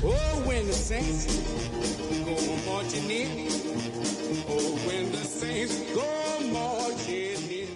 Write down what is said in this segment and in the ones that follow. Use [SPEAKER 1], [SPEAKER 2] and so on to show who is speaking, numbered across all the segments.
[SPEAKER 1] Oh, when the saints go marching in. Oh, when the saints go marching in.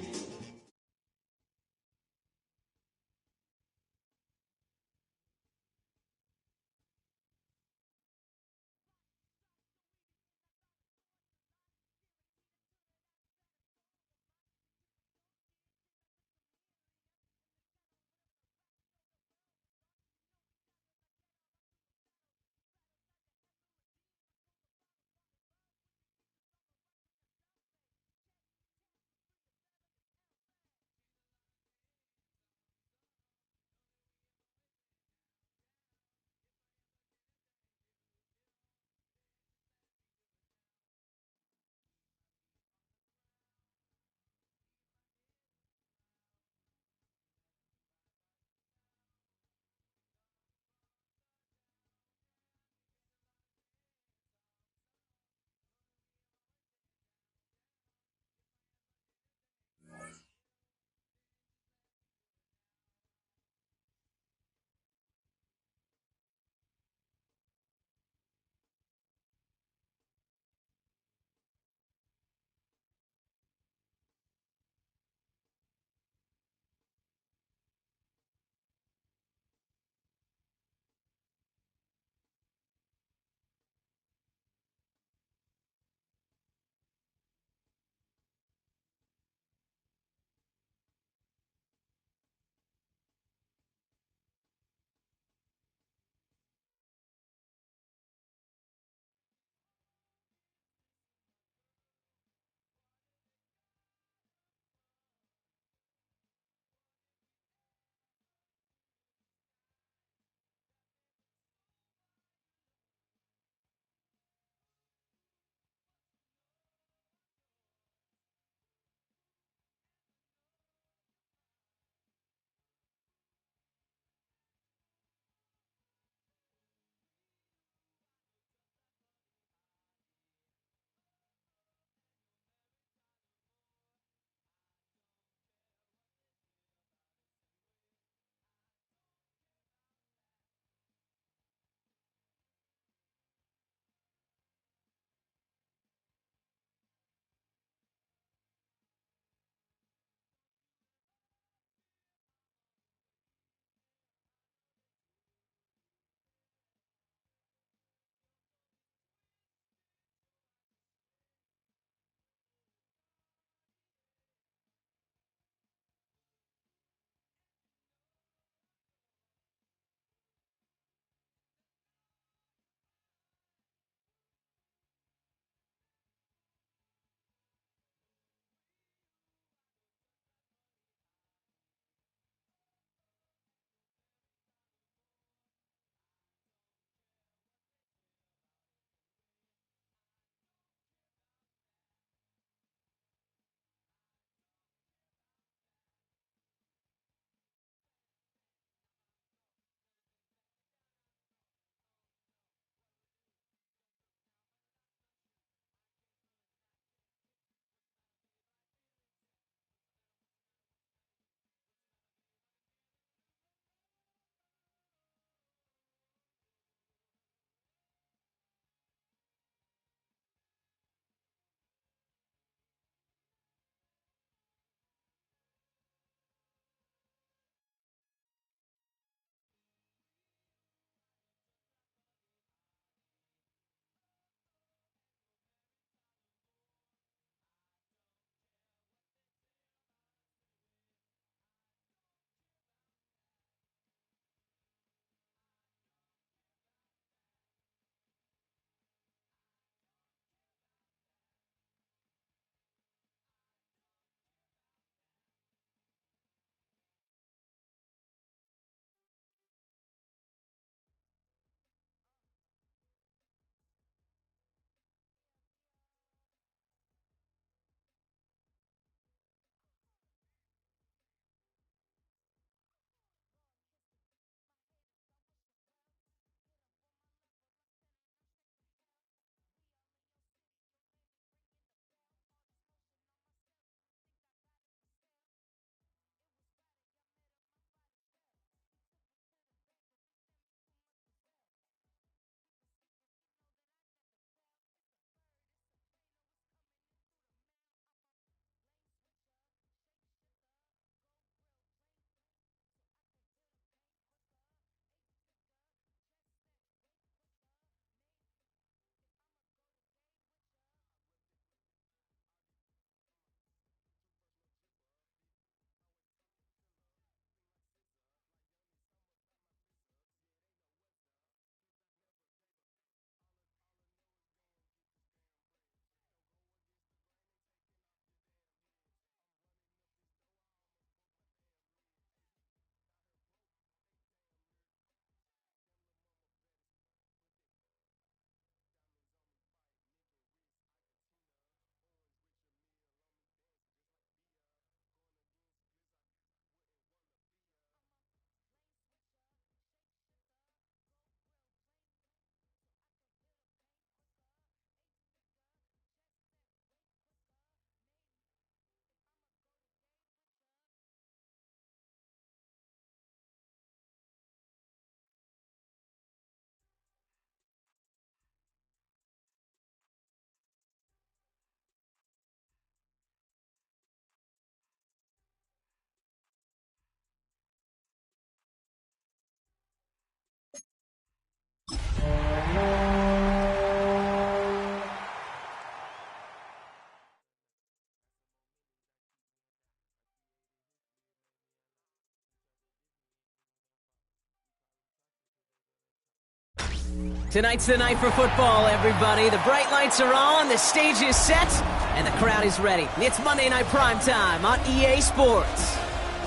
[SPEAKER 2] Tonight's the night for football, everybody. The bright lights are on, the stage is set, and the crowd is ready. It's Monday Night Primetime on EA Sports.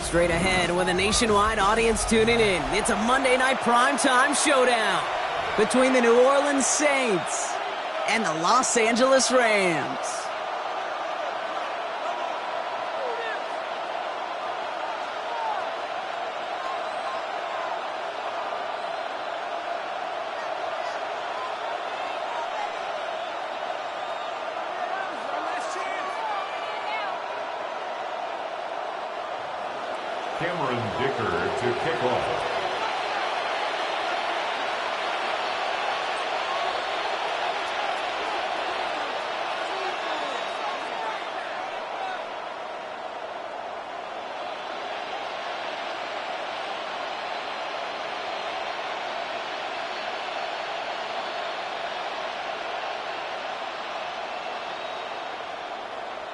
[SPEAKER 2] Straight ahead with a nationwide audience tuning in, it's a Monday Night Primetime showdown between the New Orleans Saints and the Los Angeles Rams.
[SPEAKER 3] To kick off.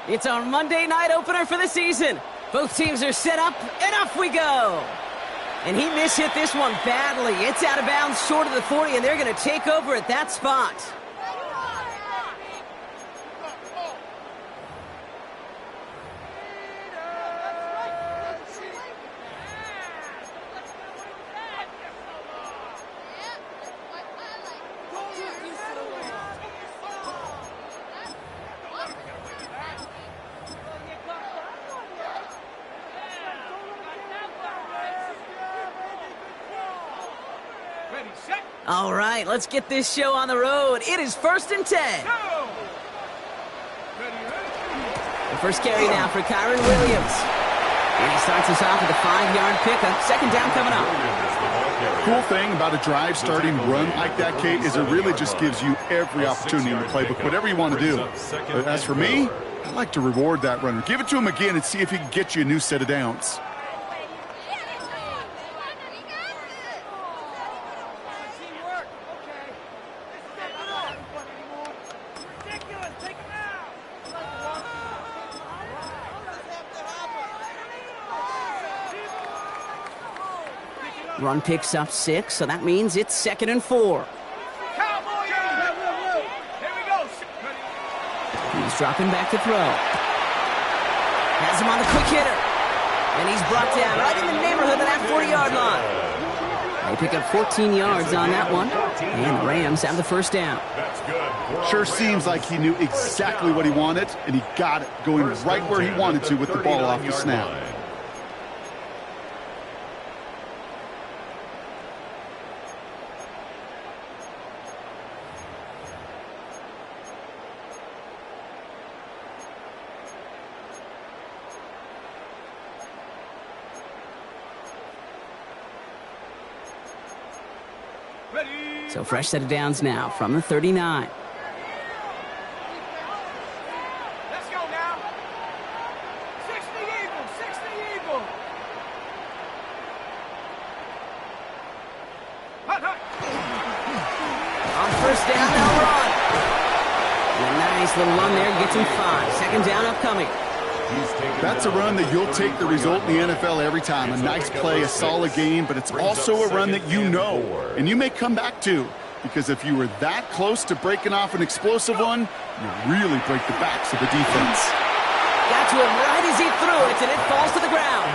[SPEAKER 2] It's our Monday night opener for the season. Both teams are set up, and off we go. And he mishit this one badly. It's out of bounds short of the 40, and they're going to take over at that spot. All right, let's get this show on the road. It is 1st and 10. The first carry now for Kyron Williams. And he starts us off with a 5-yard pickup. Second down coming up.
[SPEAKER 4] Cool thing about a drive starting run like that, Kate, is it really just gives you every opportunity in the playbook, whatever you want to do. But as for me, I like to reward that runner. Give it to him again and see if he can get you a new set of downs.
[SPEAKER 2] Run picks up 6, so that means it's 2nd and 4. He's dropping back to throw. Has him on the quick hitter. And he's brought down right in the neighborhood of that 40-yard line. They pick up 14 yards on that one. And the Rams have the first down.
[SPEAKER 4] Sure seems like he knew exactly what he wanted, and he got it going right where he wanted to with the ball off the snap.
[SPEAKER 2] So fresh set of downs now from the 39.
[SPEAKER 5] Let's go now. 60 Eagles, 60 Eagles.
[SPEAKER 2] On first down, they'll run. And a nice little run there gets him 5. Second down upcoming.
[SPEAKER 4] That's a run that you'll take the result in the NFL every time. A nice play, a solid game, but it's also a run that you know, and you may come back to, because if you were that close to breaking off an explosive one, you really break the backs of the defense.
[SPEAKER 2] Got to him right as he threw it, and it falls to the ground.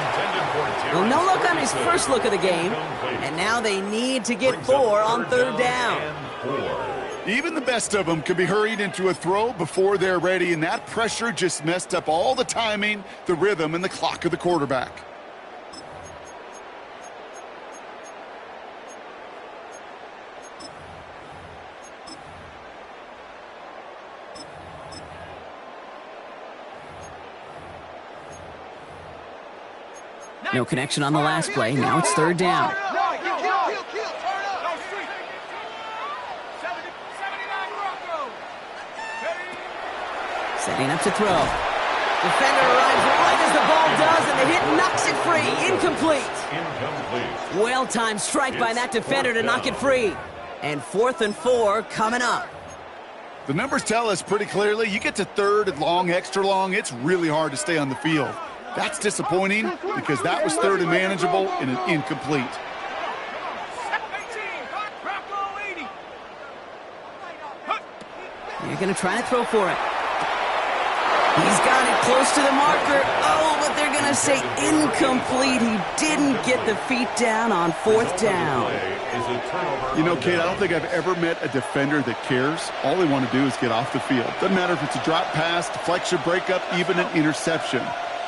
[SPEAKER 2] Well, no look on his first look of the game, and now they need to get 4 on 3rd down.
[SPEAKER 4] Even the best of them can be hurried into a throw before they're ready, and that pressure just messed up all the timing, the rhythm, and the clock of the quarterback.
[SPEAKER 2] No connection on the last play. Now it's 3rd down. Setting up to throw. Defender arrives right as the ball does, and the hit knocks it free. Incomplete. Well-timed strike by that defender to knock it free. And 4th and 4 coming up.
[SPEAKER 4] The numbers tell us pretty clearly, you get to 3rd and long, extra long, it's really hard to stay on the field. That's disappointing because that was 3rd and manageable and an incomplete.
[SPEAKER 2] They're going to try to throw for it. He's got it close to the marker. Oh, but they're going to say incomplete. He didn't get the feet down on fourth down.
[SPEAKER 4] You know, Kate, I don't think I've ever met a defender that cares. All they want to do is get off the field. Doesn't matter if it's a drop pass, deflection, breakup, even an interception.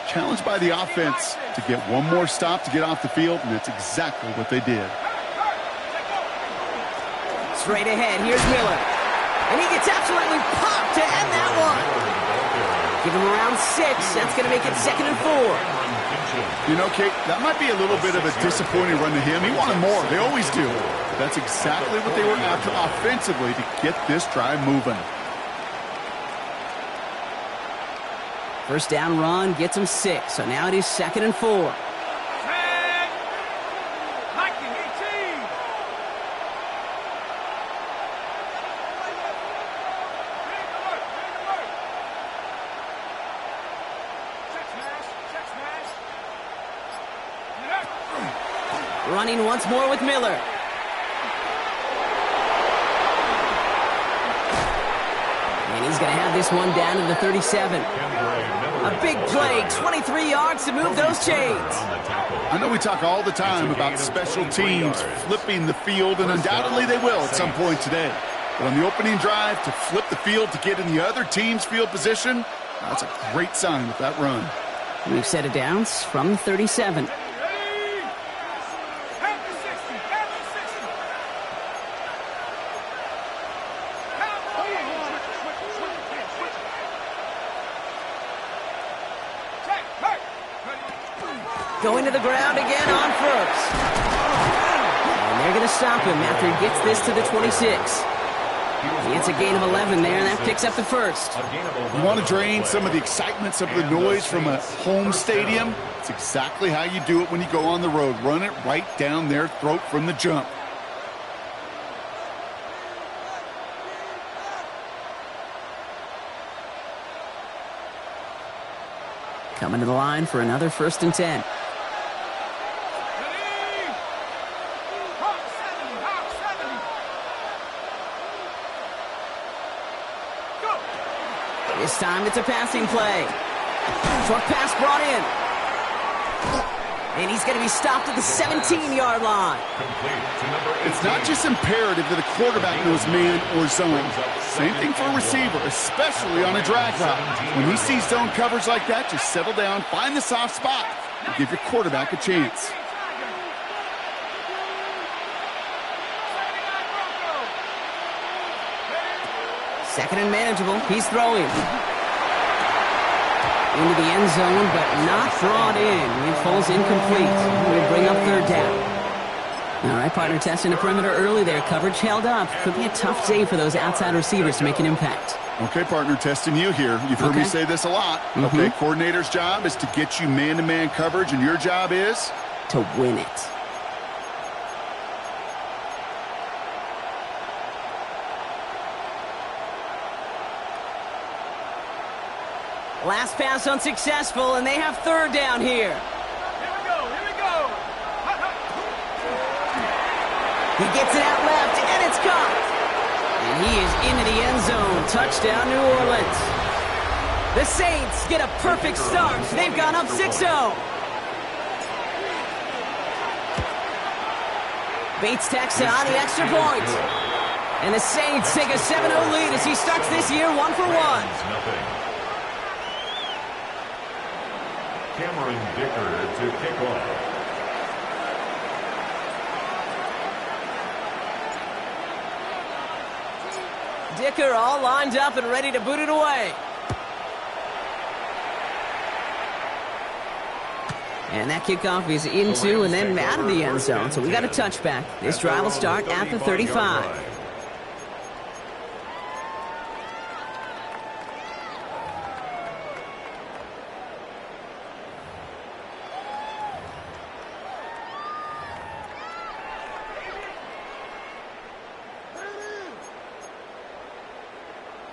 [SPEAKER 4] Challenged by the offense to get one more stop to get off the field, and that's exactly what they did.
[SPEAKER 2] Straight ahead, here's Miller. And he gets absolutely popped to end that one. Give him around 6. That's going to make it 2nd and 4.
[SPEAKER 4] You know, Kate, that might be a little bit of a disappointing run to him. He wanted more. They always do. But that's exactly what they were after offensively to get this drive moving.
[SPEAKER 2] First down run gets him 6. So now it is 2nd and 4. Running once more with Miller. And he's going to have this one down to the 37. A big play, 23 yards to move those chains.
[SPEAKER 4] I know we talk all the time about special teams flipping the field, and undoubtedly they will at some point today. But on the opening drive, to flip the field to get in the other team's field position, that's a great sign with that run.
[SPEAKER 2] We've set it down from the 37. Going to the ground again on first. And they're going to stop him after he gets this to the 26. He gets a gain of 11 there, and that picks up the first.
[SPEAKER 4] You want to drain some of the excitement, some of the noise from a home stadium? It's exactly how you do it when you go on the road. Run it right down their throat from the jump.
[SPEAKER 2] Coming to the line for another 1st and 10. This time it's a passing play. Short pass brought in. And he's going to be stopped at the 17-yard line.
[SPEAKER 4] It's not just imperative that a quarterback knows man or zone. Same thing for a receiver, especially on a drag route. When he sees zone coverage like that, just settle down, find the soft spot, and give your quarterback a chance.
[SPEAKER 2] Second and manageable. He's throwing. Into the end zone, but not brought in. It falls incomplete. We bring up 3rd down. All right, partner, testing the perimeter early there. Coverage held up. Could be a tough day for those outside receivers to make an impact.
[SPEAKER 4] Okay, partner, testing you here. You've heard me say this a lot. Okay, coordinator's job is to get you man-to-man coverage, and your job is?
[SPEAKER 2] To win it. Last pass unsuccessful, and they have 3rd down here.
[SPEAKER 5] Here we go.
[SPEAKER 2] He gets it out left, and it's caught. And he is into the end zone. Touchdown, New Orleans. The Saints get a perfect start. They've gone up 6-0. Bates tacks on the extra point. And the Saints take a 7-0 lead as he starts this year 1-for-1.
[SPEAKER 3] Cameron Dicker to kick off.
[SPEAKER 2] Dicker all lined up and ready to boot it away. And that kickoff is into and then out of the end zone. So we got a touchback. This drive will start at the 35.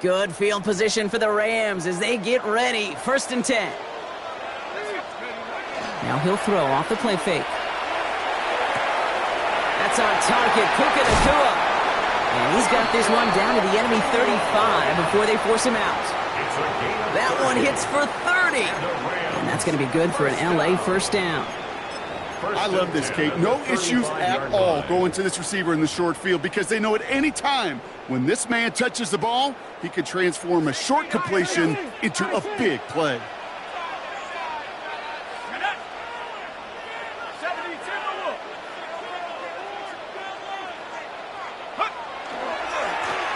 [SPEAKER 2] Good field position for the Rams as they get ready. 1st and 10. Now he'll throw off the play fake. That's on target. Puka Nacua. And he's got this one down to the enemy 35 before they force him out. That one hits for 30. And that's going to be good for an LA first down.
[SPEAKER 4] I love this, Kate. No issues at all going to this receiver in the short field because they know at any time when this man touches the ball, he could transform a short completion into a big play.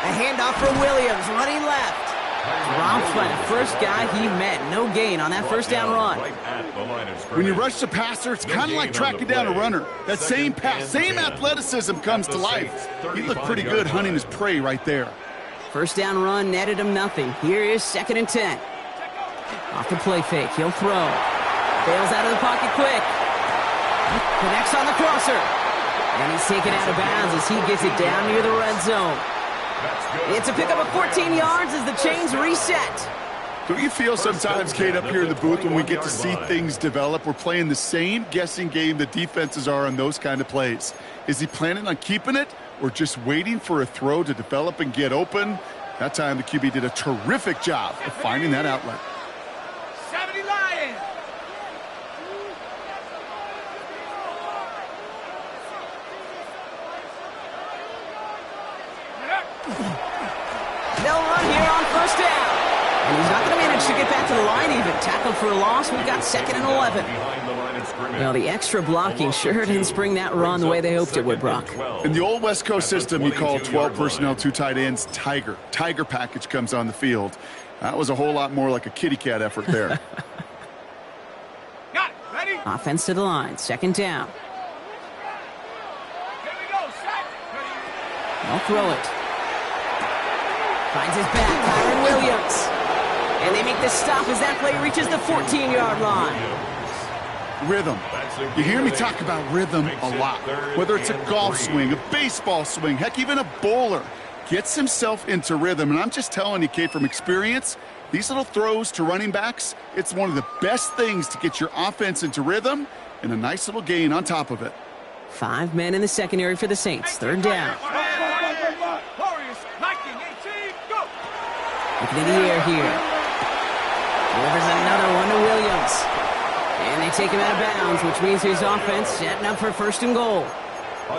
[SPEAKER 2] A handoff for Williams, running left. Dropped by the first guy he met. No gain on that first down run.
[SPEAKER 4] When you rush the passer, it's kind of like tracking down a runner. That same pass, same athleticism comes to life. He looked pretty good hunting his prey right there.
[SPEAKER 2] First down run netted him nothing. Here is 2nd and 10. Off the play fake, he'll throw. Bails out of the pocket quick. Connects on the crosser. And he's taken out of bounds as he gets it down near the red zone. It's a pickup of 14 yards as the chains reset.
[SPEAKER 4] Don't you feel sometimes, Kate, up here in the booth when we get to see things develop, we're playing the same guessing game the defenses are on those kind of plays? Is he planning on keeping it or just waiting for a throw to develop and get open? That time the QB did a terrific job of finding that outlet.
[SPEAKER 5] 70 Lions.
[SPEAKER 2] They'll run here on first down. And he's not going to manage to get back to the line even. Tackled for a loss. We've got 2nd and 11. Well, the extra blocking sure didn't spring that run the way they hoped it would, Brock.
[SPEAKER 4] In the old West Coast system, you call 12 personnel, 2 tight ends, Tiger. Tiger package comes on the field. That was a whole lot more like a kitty cat effort there.
[SPEAKER 5] Got it. Ready?
[SPEAKER 2] Offense to the line. 2nd down.
[SPEAKER 5] Here we go. Set.
[SPEAKER 2] I'll throw it. Finds his back, Kyron Williams. And they make the stop as that play reaches the 14-yard line.
[SPEAKER 4] Rhythm. You hear me talk about rhythm a lot. Whether it's a golf swing, a baseball swing, heck, even a bowler gets himself into rhythm. And I'm just telling you, Kate, from experience, these little throws to running backs, it's one of the best things to get your offense into rhythm and a nice little gain on top of it.
[SPEAKER 2] 5 men in the secondary for the Saints. 3rd down. Looking in the air here. Delivers another one to Williams. And they take him out of bounds, which means his offense setting up for 1st and goal.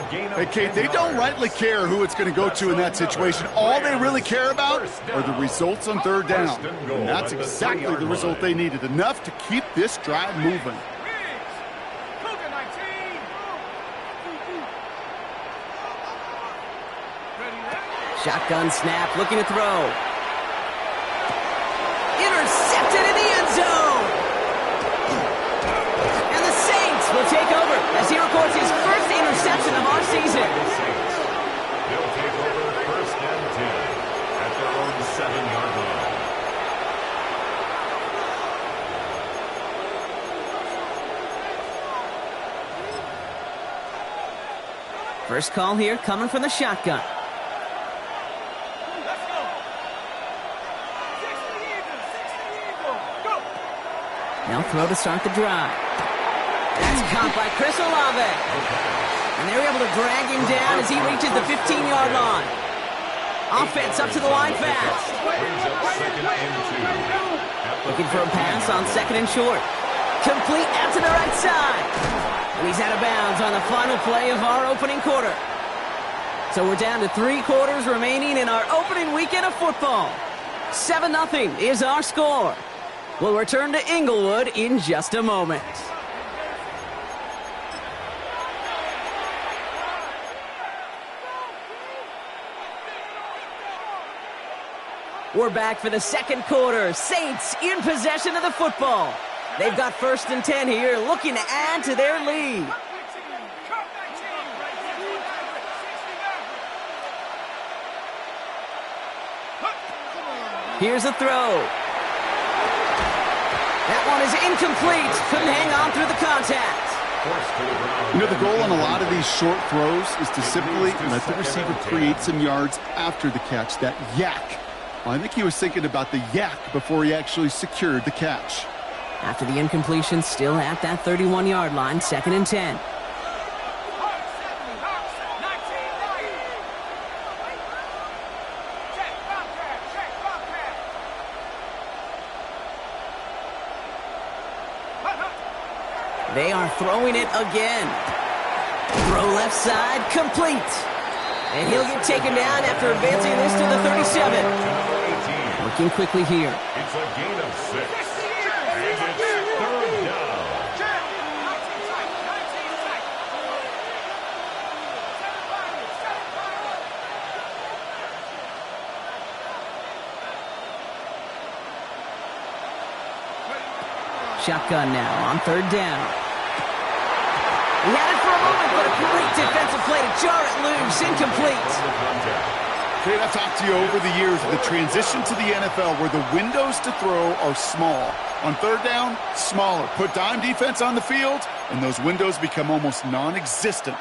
[SPEAKER 4] Hey, Kate, they don't rightly care who it's going to go to in that situation. All they really care about are the results on 3rd down. And that's exactly the result they needed. Enough to keep this drive moving.
[SPEAKER 2] Shotgun snap, looking to throw. Intercepted in the end zone. And the Saints will take over as he records his first interception of our season.
[SPEAKER 3] They'll take over 1st and 10 at their own 7-yard line.
[SPEAKER 2] First call here coming from the shotgun. They'll throw to start the drive. That's caught by Chris Olave. And they're able to drag him down as he reaches the 15-yard line. Offense up to the line fast. Looking for a pass on 2nd and short. Complete out to the right side. And he's out of bounds on the final play of our opening quarter. So we're down to 3 quarters remaining in our opening weekend of football. 7-0 is our score. We'll return to Inglewood in just a moment. We're back for the 2nd quarter. Saints in possession of the football. They've got 1st and 10 here, looking to add to their lead. Here's a throw. That one is incomplete. Couldn't hang on through the contact.
[SPEAKER 4] You know, the goal on a lot of these short throws is to simply let the receiver create some yards after the catch, that yak. Well, I think he was thinking about the yak before he actually secured the catch.
[SPEAKER 2] After the incompletion, still at that 31-yard line, 2nd and 10. They are throwing it again. Throw left side, complete. And he'll get taken down after advancing this to the 37. Working quickly here.
[SPEAKER 3] It's a gain of 6. And it's third down.
[SPEAKER 2] Shotgun now on third down. He had it for a moment, but a great defensive play to jar it loose. Incomplete.
[SPEAKER 4] Kate, I've talked to you over the years of the transition to the NFL where the windows to throw are small. On third down, smaller. Put dime defense on the field, and those windows become almost non-existent.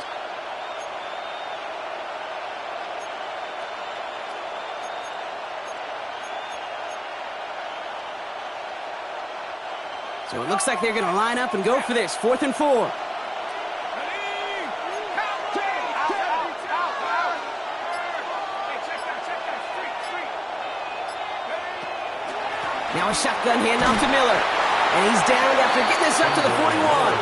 [SPEAKER 2] So it looks like they're going to line up and go for this. 4th and 4. Now a shotgun handoff to Miller. And he's down after getting this up to the 41.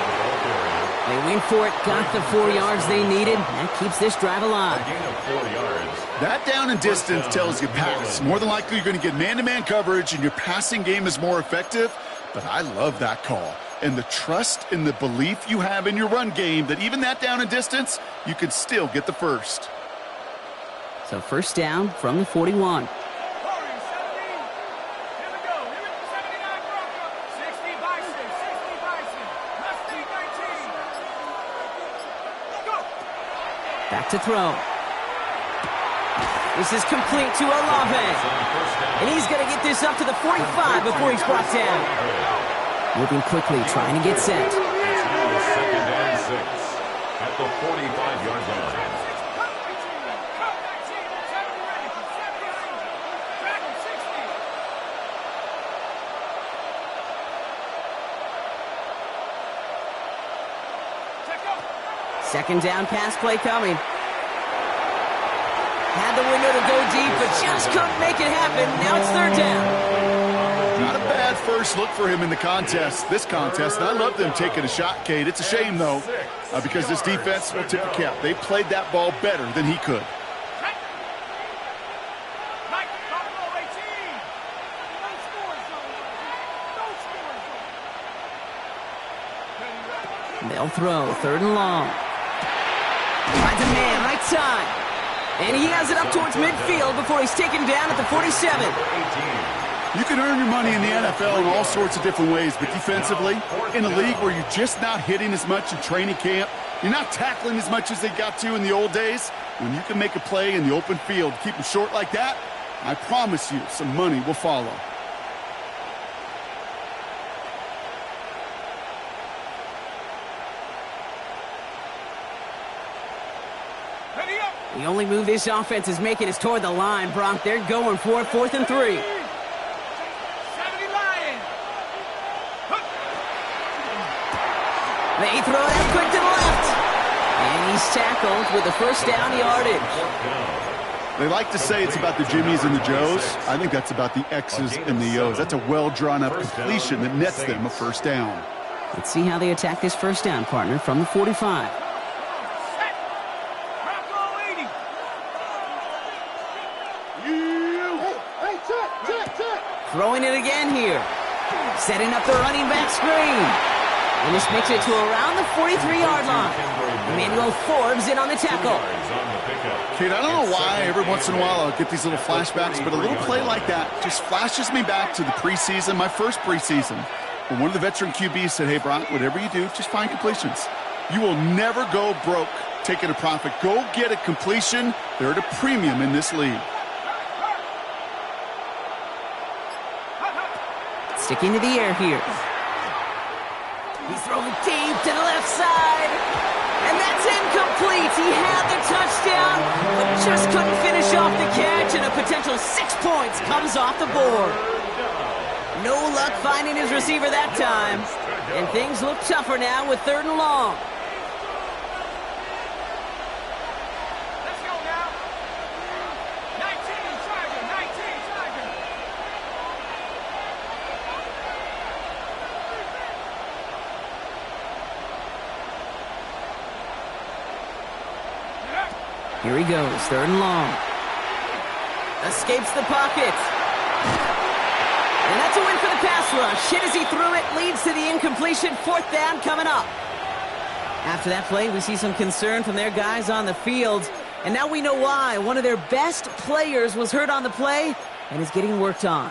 [SPEAKER 2] They went for it, got the 4 yards they needed. That keeps this drive alive.
[SPEAKER 3] A gain of 4 yards.
[SPEAKER 4] That down and distance tells you pass. More than likely, you're going to get man-to-man coverage, and your passing game is more effective. But I love that call. And the trust and the belief you have in your run game that even that down and distance, you can still get the first.
[SPEAKER 2] So first down from the 41. Back to throw. This is complete to Olave. And he's going to get this up to the 45 before he's brought down. Moving quickly, trying to get set.
[SPEAKER 3] It's now 2nd and 6 at the 45-yard line.
[SPEAKER 2] Second down pass play coming. Had the window to go deep, but just couldn't make it happen. Now it's third down.
[SPEAKER 4] Not a bad first look for him in the contest, this contest. And I love them taking a shot, Kate. It's a shame, though, because this defense will tip the cap. They played that ball better than he could.
[SPEAKER 2] They'll throw, 3rd and long. Finds a man, right side. And he has it up towards midfield before he's taken down at the 47.
[SPEAKER 4] You can earn your money in the NFL in all sorts of different ways, but defensively, in a league where you're just not hitting as much in training camp, you're not tackling as much as they got to in the old days, when you can make a play in the open field, keep them short like that, I promise you some money will follow.
[SPEAKER 2] The only move this offense is making is toward the line, Brock. They're going for it, 4th and 3.
[SPEAKER 5] 70 Lions.
[SPEAKER 2] They throw it out quick to the left. And he's tackled with the first down yardage.
[SPEAKER 4] They like to say it's about the Jimmies and the Joes. I think that's about the X's and the O's. That's a well-drawn-up completion that nets them a first down.
[SPEAKER 2] Let's see how they attack this first down, partner, from the 45. Throwing it again here. Setting up the running back screen. And this makes it to around the 43-yard line. Emmanuel Forbes in on the tackle.
[SPEAKER 4] Kate, I don't know why every once in a while I'll get these little flashbacks, but a little play like that just flashes me back to the preseason, my first preseason. When one of the veteran QBs said, hey, Brock, whatever you do, just find completions. You will never go broke taking a profit. Go get a completion. They're at a premium in this league.
[SPEAKER 2] Sticking to the air here. He's throwing deep to the left side. And that's incomplete. He had the touchdown, but just couldn't finish off the catch, and a potential 6 points comes off the board. No luck finding his receiver that time. And things look tougher now with 3rd and long.
[SPEAKER 5] Let's go now. 19 Tiger, 19 Tiger.
[SPEAKER 2] Here he goes, 3rd and long. Escapes the pocket. And that's a win for the pass rush. Hit as he threw it, leads to the incompletion. 4th down coming up. After that play, we see some concern from their guys on the field. And now we know why. One of their best players was hurt on the play and is getting worked on.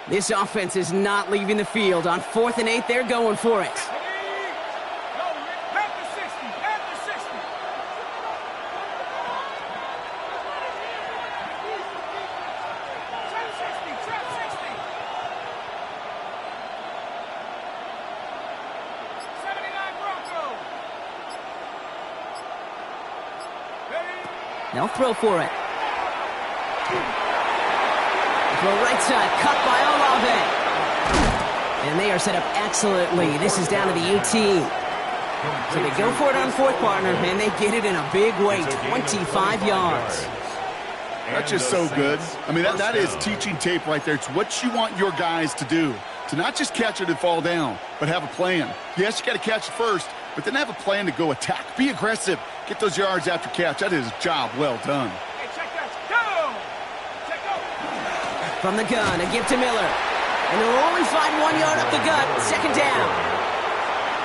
[SPEAKER 2] This offense is not leaving the field. On 4th and 8, they're going for it. They'll throw for it. Throw right side, cut by Olave. And they are set up excellently. This is down to the 18. So they go for it on 4th, partner, and they get it in a big way, 25 yards.
[SPEAKER 4] That's just so good. I mean, that is teaching tape right there. It's what you want your guys to do. To not just catch it and fall down, but have a plan. Yes, you got to catch it first, but then have a plan to go attack. Be aggressive. Get those yards after catch. That is a job well done.
[SPEAKER 5] Hey, check that. Go! Check go!
[SPEAKER 2] From the gun, a give to Miller. And they'll only find 1 yard up the gut. 2nd down.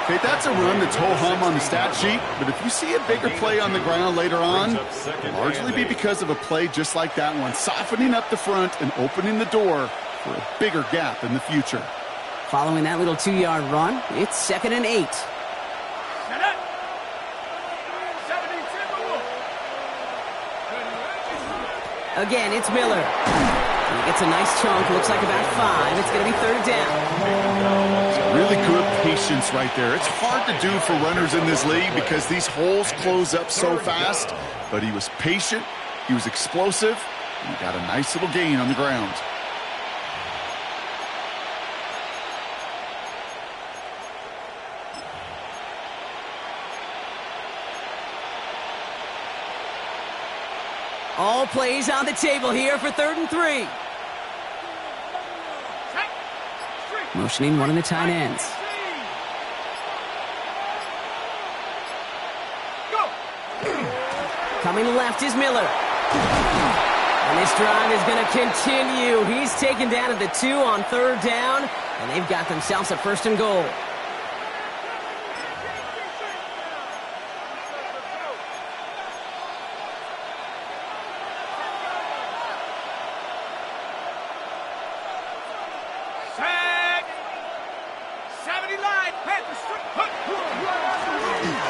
[SPEAKER 4] Okay, that's a run that's ho-hum on the stat sheet, but if you see a bigger play on the ground later on, it'll largely be because of a play just like that one, softening up the front and opening the door for a bigger gap in the future.
[SPEAKER 2] Following that little 2-yard run, it's 2nd and 8.
[SPEAKER 5] Set up! 72.
[SPEAKER 2] Again, it's Miller. He gets a nice chunk, looks like about 5. It's going to be 3rd down.
[SPEAKER 4] Some really good patience right there. It's hard to do for runners in this league because these holes close up so fast, but he was patient, he was explosive, and he got a nice little gain on the ground.
[SPEAKER 2] All plays on the table here for 3rd and 3. Motioning one of the tight ends. Coming left is Miller. And this drive is going to continue. He's taken down at the 2 on 3rd down, and they've got themselves a 1st and goal.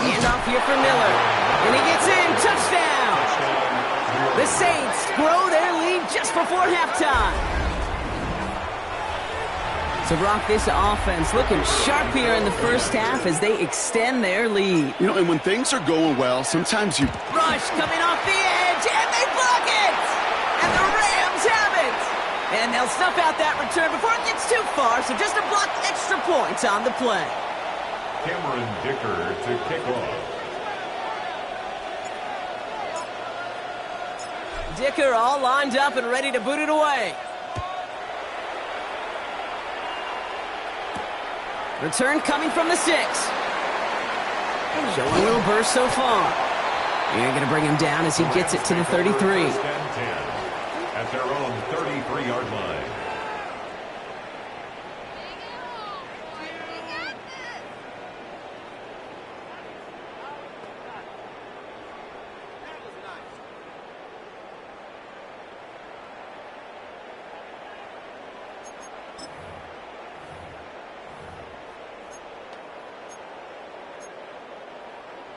[SPEAKER 2] Handoff here for Miller. And he gets in. Touchdown. The Saints grow their lead just before halftime. So, Brock, this offense looking sharp here in the first half as they extend their lead.
[SPEAKER 4] You know, and when things are going well, sometimes you...
[SPEAKER 2] Rush coming off the edge, and they block it! And the Rams have it! And they'll snuff out that return before it gets too far, so just a block extra points on the play.
[SPEAKER 3] Cameron Dicker to kick off.
[SPEAKER 2] Dicker all lined up and ready to boot it away. Return coming from the 6. Showing a little burst so far. You're going to bring him down as he gets it to the 33.
[SPEAKER 3] At their own 33-yard line.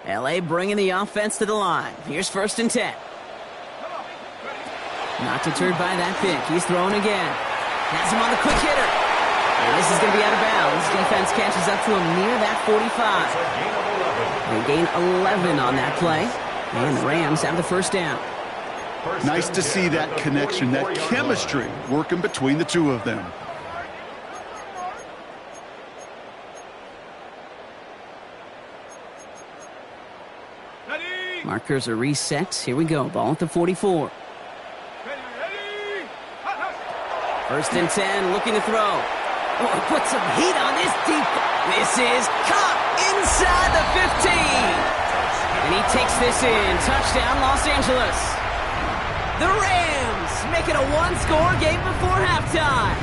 [SPEAKER 2] LA bringing the offense to the line. Here's 1st and 10. Not deterred by that pick. He's throwing again. Has him on the quick hitter. And this is going to be out of bounds. Defense catches up to him near that 45. They gain 11 on that play. And the Rams have the 1st down.
[SPEAKER 4] Nice to see that connection, that chemistry working between the two of them.
[SPEAKER 2] Markers are reset. Here we go. Ball at the 44. 1st and 10, looking to throw. Oh, put some heat on this deep. This is caught inside the takes this in. Touchdown, Los Angeles. The Rams make it a one-score game before halftime.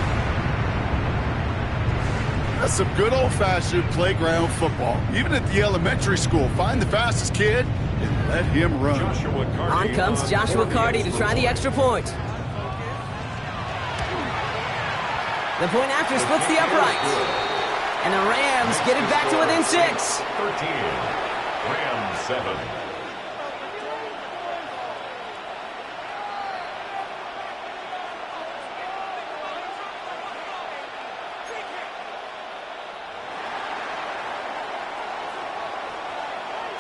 [SPEAKER 4] That's some good old-fashioned playground football. Even at the elementary school, find the fastest kid and let him run.
[SPEAKER 2] On comes Joshua Carty to try the extra point. The point after splits the uprights. And the Rams get it back to within 6.
[SPEAKER 3] 13. Rams 7.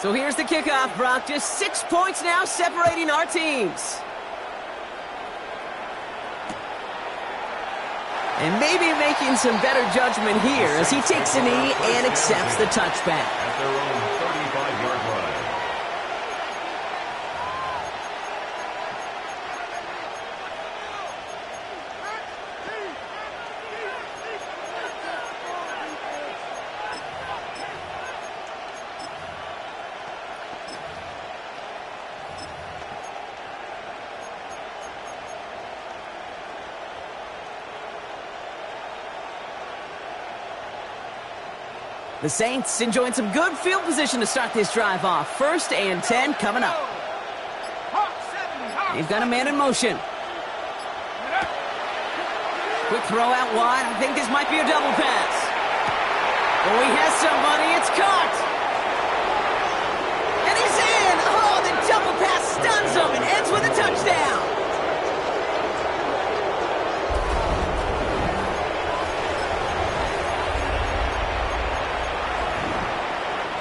[SPEAKER 2] So here's the kickoff, Brock. Just 6 points now separating our teams. And maybe making some better judgment here as he takes a knee and accepts the touchback.
[SPEAKER 3] At their own 35-yard line.
[SPEAKER 2] The Saints enjoying some good field position to start this drive off. 1st and 10 coming up. They've got a man in motion. Quick throw out wide. I think this might be a double pass. Oh, he has somebody. It's caught. And he's in. Oh, the double pass stuns him and ends with a touchdown.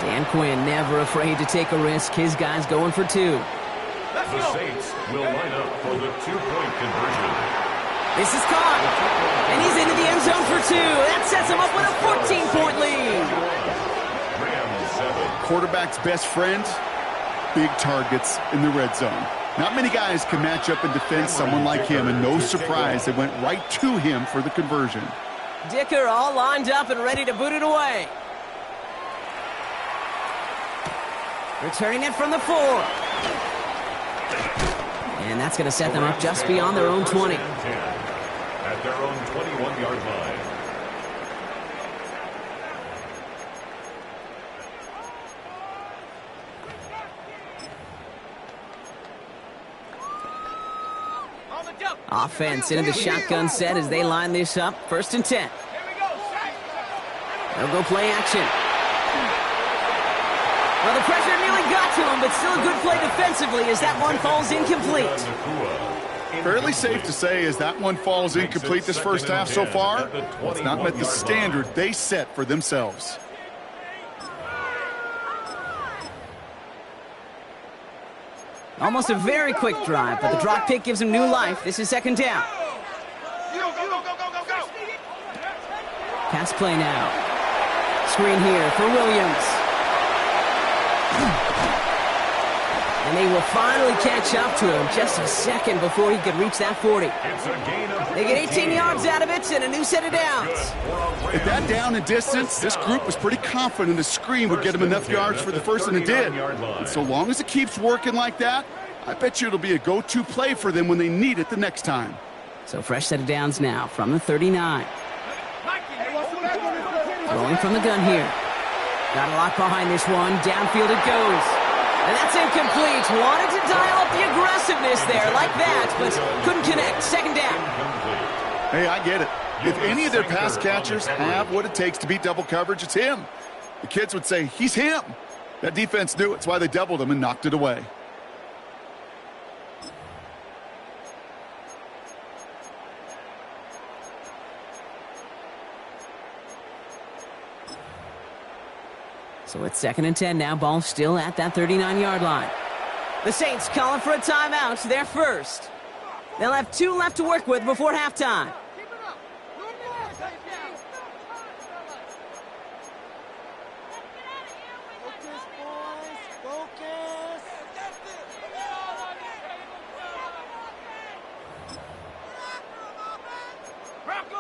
[SPEAKER 2] Dan Quinn never afraid to take a risk. His guy's going for 2.
[SPEAKER 3] The Saints will line up for the 2-point conversion.
[SPEAKER 2] This is caught. And he's into the end zone for 2. That sets him up with a 14-point lead.
[SPEAKER 3] Rams 7.
[SPEAKER 4] Quarterback's best friend, big targets in the red zone. Not many guys can match up and defend someone like him, and no surprise, they went right to him for the conversion.
[SPEAKER 2] Dicker all lined up and ready to boot it away. Returning it from the 4. And that's going to set them up just beyond their own 20.
[SPEAKER 3] At their own 21-yard line.
[SPEAKER 2] Offense into the shotgun set as they line this up. 1st and 10. They'll go play action. Well, the pressure nearly got to him, but still a good play defensively as that one falls incomplete.
[SPEAKER 4] Fairly safe to say as that one falls incomplete this first half so far, it's not met the standard they set for themselves.
[SPEAKER 2] Almost a very quick drive, but the drop kick gives him new life. This is 2nd down. Pass play now. Screen here for Williams. And they will finally catch up to him just a second before he could reach that 40. They get 18 yards out of it and a new set of downs.
[SPEAKER 4] At that down and distance, this group was pretty confident the screen would get him enough yards for the first, and it did. And so long as it keeps working like that, I bet you it'll be a go-to play for them when they need it the next time.
[SPEAKER 2] So fresh set of downs now from the 39. Rolling from the gun here. Got a lot behind this one. Downfield it goes. And that's incomplete. Wanted to dial up the aggressiveness there like that, but couldn't connect. 2nd down.
[SPEAKER 4] Hey, I get it. If any of their pass catchers have what it takes to beat double coverage, it's him. The kids would say, he's him. That defense knew it. It's why they doubled him and knocked it away.
[SPEAKER 2] So it's 2nd and 10 now. Ball still at that 39-yard line. The Saints calling for a timeout. They're first. They'll have 2 left to work with before halftime.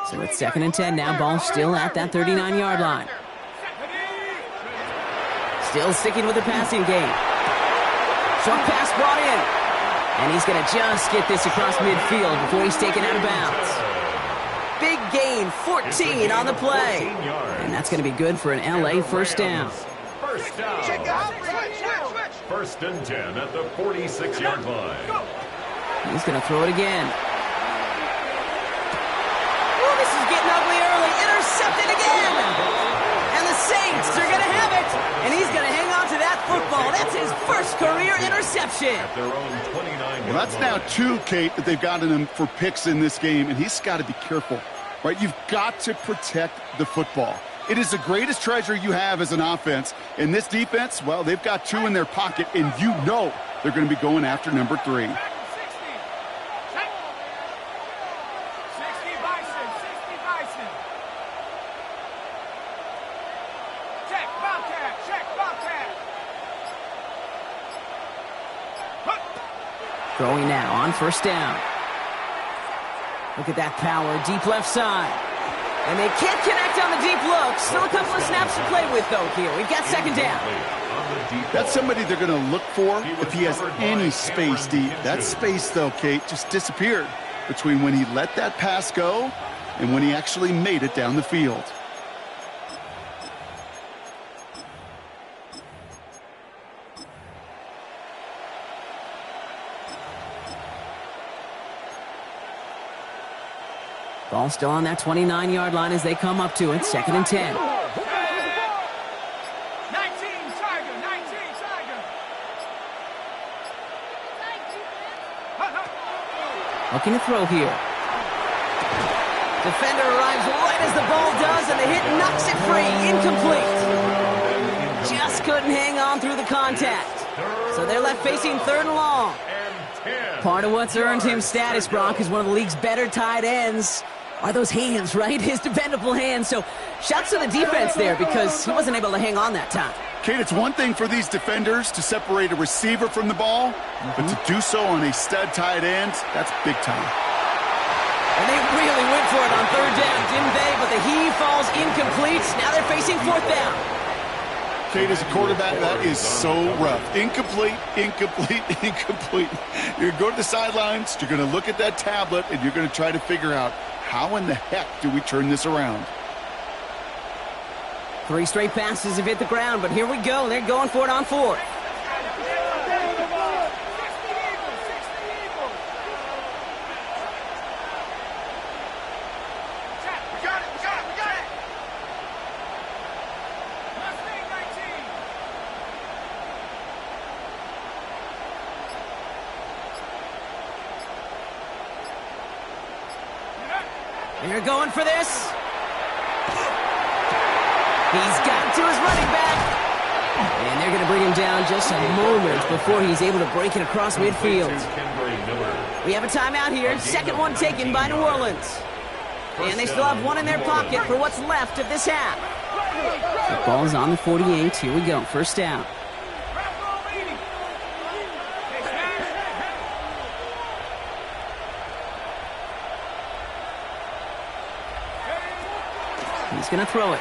[SPEAKER 2] So it's 2nd and 10 now. Ball still at that 39-yard line. Still sticking with the passing game. Short pass brought in. And he's going to just get this across midfield before he's taken out of bounds. Big gain, 14 on the play. And that's going to be good for an LA first down.
[SPEAKER 3] First down. First and 10 at the 46-yard line.
[SPEAKER 2] He's going to throw it again. Oh, this is getting ugly early. Intercepted again. And the Saints are going to have it. And he's going to hang on to that football. That's his first career interception.
[SPEAKER 3] At their own 29-yard
[SPEAKER 4] Well, that's now 2, Kate, that they've gotten him for picks in this game, and he's got to be careful, right? You've got to protect the football. It is the greatest treasure you have as an offense. And this defense, well, they've got 2 in their pocket, and you know they're going to be going after number 3.
[SPEAKER 5] 60 Bison. Check, Bobcat.
[SPEAKER 2] Throwing now on first down. Look at that power, deep left side. And they can't connect on the deep look. Still a couple of snaps to play with, though, here. We've got second down.
[SPEAKER 4] That's somebody they're going to look for if he has any space deep. That space, though, Kate, just disappeared between when he let that pass go and when he actually made it down the field.
[SPEAKER 2] Ball still on that 29-yard line as they come up to it. Second and 10.
[SPEAKER 5] 19 Tiger.
[SPEAKER 2] Looking to throw here. Defender arrives right as the ball does, and the hit knocks it free. Incomplete. Just couldn't hang on through the contact. So they're left facing third and long. Part of what's earned him status, Brock, is one of the league's better tight ends. Are those hands, right? His dependable hands. So shouts to the defense there because he wasn't able to hang on that time.
[SPEAKER 4] Kate, it's one thing for these defenders to separate a receiver from the ball, but to do so on a stud tight end, that's big time.
[SPEAKER 2] And they really went for it on third down, didn't they? But the heave falls incomplete. Now they're facing fourth down.
[SPEAKER 4] Kate, as a quarterback, that is so rough. Incomplete. You're going to go to the sidelines, you're going to look at that tablet, and you're going to try to figure out, how in the heck do we turn this around?
[SPEAKER 2] 3 straight passes have hit the ground, but here we go. They're going for it on fourth. They're going for this. He's got to his running back. And they're going to bring him down just a moment before he's able to break it across midfield. We have a timeout here. Second one taken by New Orleans. And they still have one in their pocket for what's left of this half. The ball's on the 48. Here we go. First down. He's going to throw it.